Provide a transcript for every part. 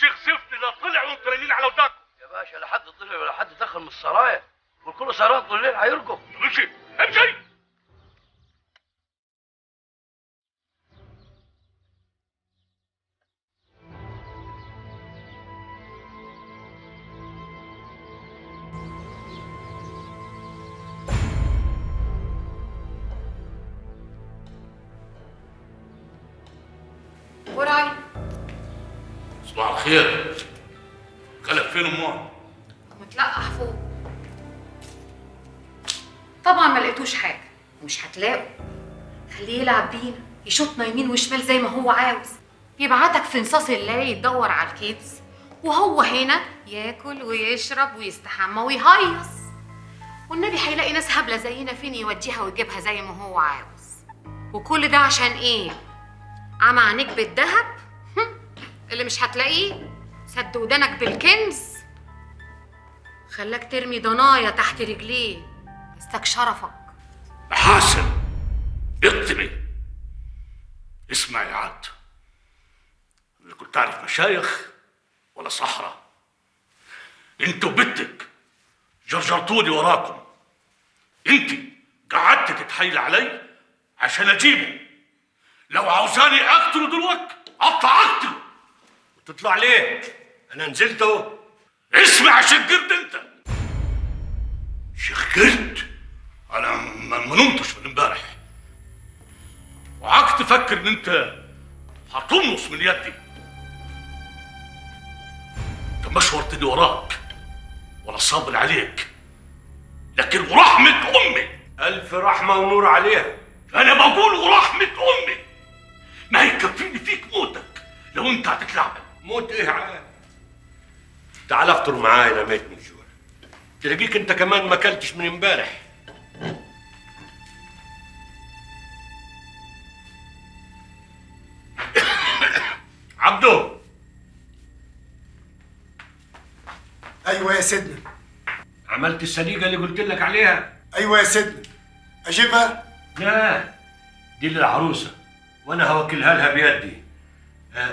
والشيخ زفت ده طلع وانتوا نايمين على وداكم. يا باشا لا حد طلع ولا حد دخل من السرايا، والكل سهران طول الليل هيرقب. امشي امشي. وراي صباح الخير. كلب فين امه؟ متلقح فوق. طبعا ما لقيتوش حاجه ومش هتلاقوا. خليه يلعب بينا، يشوطنا يمين وشمال زي ما هو عاوز، يبعتك في نصاص الليل يدور على الكيدز، وهو هنا ياكل ويشرب ويستحمى ويهيص. والنبي هيلاقي ناس هبله زينا فين يوديها ويجيبها زي ما هو عاوز. وكل ده عشان ايه؟ عمى عينيك بالذهب اللي مش هتلاقيه، سد ودانك بالكنز، خلاك ترمي ضنايا تحت رجليه، استك شرفك. حاسن اقتلي. اسمع يا عاد، اللي كنت تعرف مشايخ ولا صحراء؟ انت وبنتك جرجرتوني وراكم. انت قعدت تتحايل علي عشان اجيبه. لو عاوزاني اقتله دلوقتي اطلع اقتله. تطلع ليه؟ انا نزلت اهو. اسمع يا شقرد انت. شقرد؟ انا ما نمتش من امبارح، وعاك تفكر ان انت هتمص من يدي. انت ما شورتني وراك ولا صابر عليك، لكن ورحمة امي. الف رحمه ونور عليها. انا بقول ورحمة امي ما يكفيني فيك موتك لو انت هتتلعب. موت ايه عاد؟ تعال افطر معايا، انا ميت من الجوع. تلاقيك انت كمان ما اكلتش من امبارح. عبدو. ايوه يا سيدنا. عملت السليقه اللي قلت لك عليها؟ ايوه يا سيدنا. اجيبها؟ لا، دي للعروسه وانا هوكلها لها بيدي.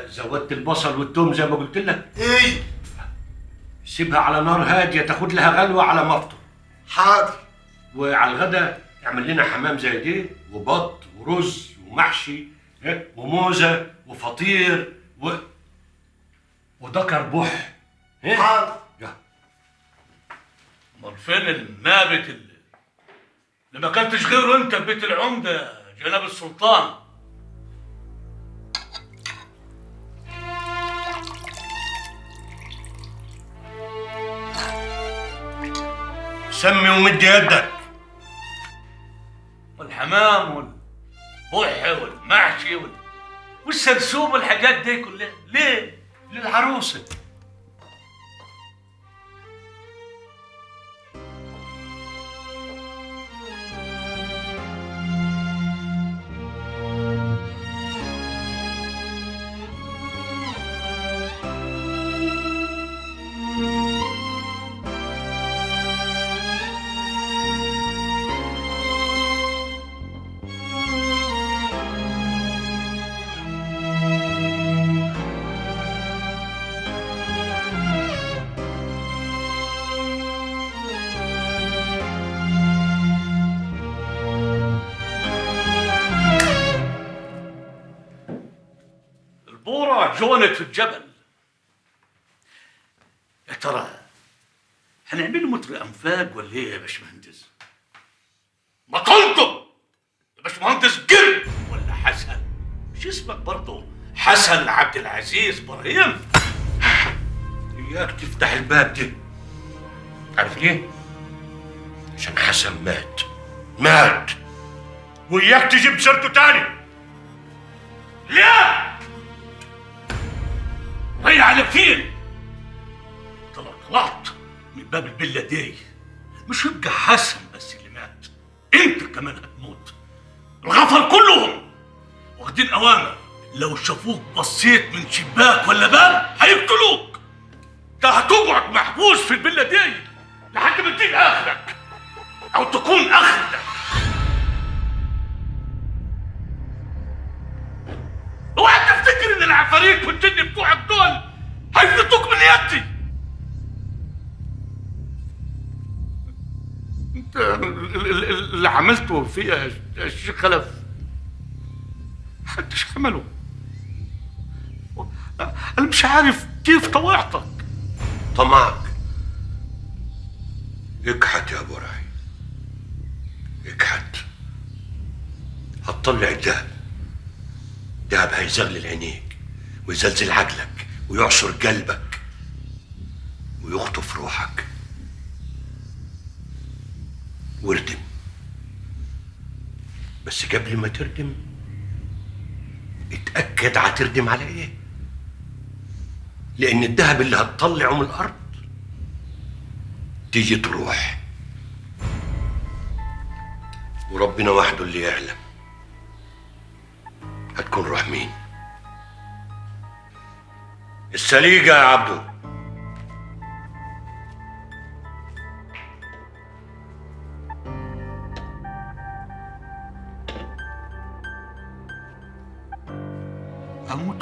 زودت البصل والثوم زي ما قلت لك. ايه؟ سيبها على نار هاديه تاخد لها غلوه على ما افطر. حاضر. وعلى الغدا اعمل لنا حمام زي دي وبط ورز ومحشي وموزه وفطير ودكر بح. حاضر. امال فين النابت اللي ما اكلتش غيره انت في بيت العمده جناب السلطان؟ سمي ومد يدك. والحمام والبح والمحشي والسرسوم والحاجات دي كلها ليه؟ للعروسه. جونت في الجبل. يا ترى هنعمله متر انفاق ولا ايه يا باشمهندس؟ ما تنطق يا باشمهندس. قرد ولا حسن؟ مش اسمك برضه حسن عبد العزيز ابراهيم؟ اياك تفتح الباب ده. عارف ليه؟ عشان حسن مات وإياك تجيب سيرته تاني. لا ريح على فين؟ طلعت من باب الفيلا دي. مش يبقى حسن بس اللي مات، انت كمان هتموت. الغفر كلهم واخدين اوامر لو شافوك بصيت من شباك ولا باب هيقتلوك. انت هتقعد محبوس في الفيلا دي لحد ما تجيب اخرك او تكون اخرتك. اوعى تفتكر ان العفاريت والجن بتوعك دول هيفتكروا يدي. انت اللي عملته فيها يا شيخ خلف محدش عمله. انا مش عارف كيف طوعتك. طمعك. اكحت يا ابو راعي، اكحت. هتطلع الدهب. الدهب هيزغلل عينيك ويزلزل عقلك ويعصر قلبك ويخطف روحك. واردم، بس قبل ما تردم اتأكد هتردم على ايه، لان الذهب اللي هتطلعه من الارض تيجي تروح، وربنا وحده اللي يعلم هتكون روح مين. السليقة يا عبدو. اموت